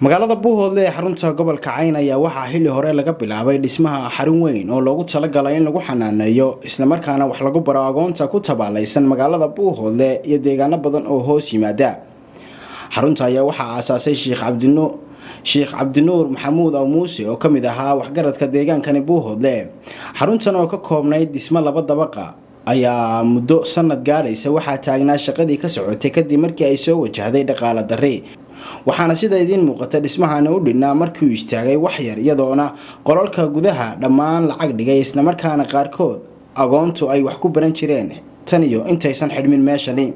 magaalada Buuhoodle ee xarunta gobolka Cayn ayaa waxaa xilli hore laga bilaabay dhismaha xarun weyn oo loogu talagalay in lagu xanaaneeyo isla markaana wax lagu baro agoonta ku tabaalaysan magaalada Buuhoodle iyo deegaano badan oo hoos yimaada. xarunta ayaa waxaa aasaasay Sheekh Cabdinuur Maxamuud Muuse oo kamid ahaa waxgaradka deegaankani Buuhoodle. xaruntan oo ka koobnayd dhismo laba dabaqa ayaa muddo sanad gaaraysa waxaa taagnaa shaqadii ka socotay kadib markii ay soo wajahday dhaqaale darri. waxaana sida idin muuqata dhismahan u dhinaa markii uu istaagay wax yar iyadoona qolalka gudaha dhammaan lacag dhigay isla markaana qaarkood agoontu ay wax ku baran jireen tan iyo intaysan xidhmin meeshani.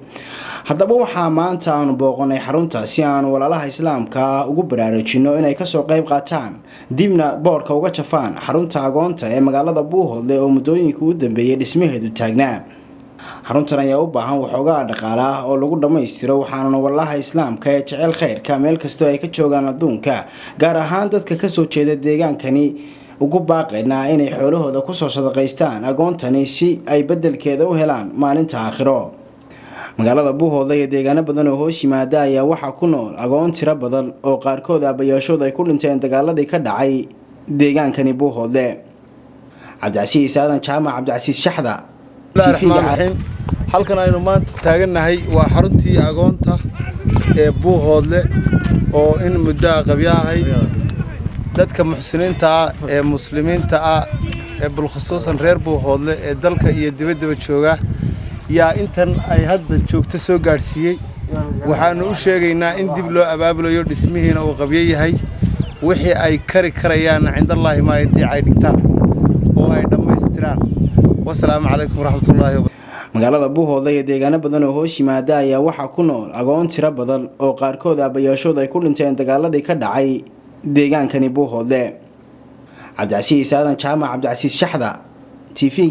haddaba waxaa maanta aanu booqanay xarunta si aan walaalaha islaamka ugu baraarujino inay kasoo qayb qaataan dibna boorka uga jafaan xarunta agoonta ee magaalada Buuhoodle oo muddooyinka u dambeeyay dhismaheedu taagnaa. xaruntan ayaa u baahan waxoogaa dhaqaale ah oo lagu dhamaystiro waxaana walaalaha islaamka ee jecel khayrka meel kasta ay ka joogaan adduunka gaar ahaan dadka ka soo jeeda deegaankani ugu baaqaynaa inay xoolahooda ku soo sadaqaystaan agoontani si ay bedelkeeda u helaan maalinta aakhiro. magaalada Buuhoodle iyo deegaano badan oo hoos yimaada ayaa waxaa ku nool agoon tiro badan oo qaarkood aabayaashood ay ku dhinteen dagaaladii ka dhacay deegaankani Buuhoodle. Cabdicasiis Aadan Jaamac Cabdicasiis Shaxda halkan aynu maanta taaganahay waa xaruntii agoonta ee Buuhoodle oo in muddo qabyahay dadka muxsiniinta ee muslimiinta ee bulkhusuusan reer Buuhoodle ee dalka iyo dibadda jooga yaa intan ay hadda joogto soo gaarsiiyay. waxaanu u sheegaynaa in dib loo abaabulo dhismihiina uu qabyo yahay wixii ay kari karayaan cindallahi ma ay dhigtaan oo ay dhamaystiraan. والسلام عليكم ورحمة الله وبركاته. magaalada Buuhoodle iyo deegaano badan oo hoos yimaada ayaa waxaa ku nool agoon tiro badan oo qaarkood aabayaashood ay ku dhinteen dagaaladii ka dhacay deegaankani Buuhoodle. Cabdicasiis Aadan Jaamac Cabdicasiis Shaxda TV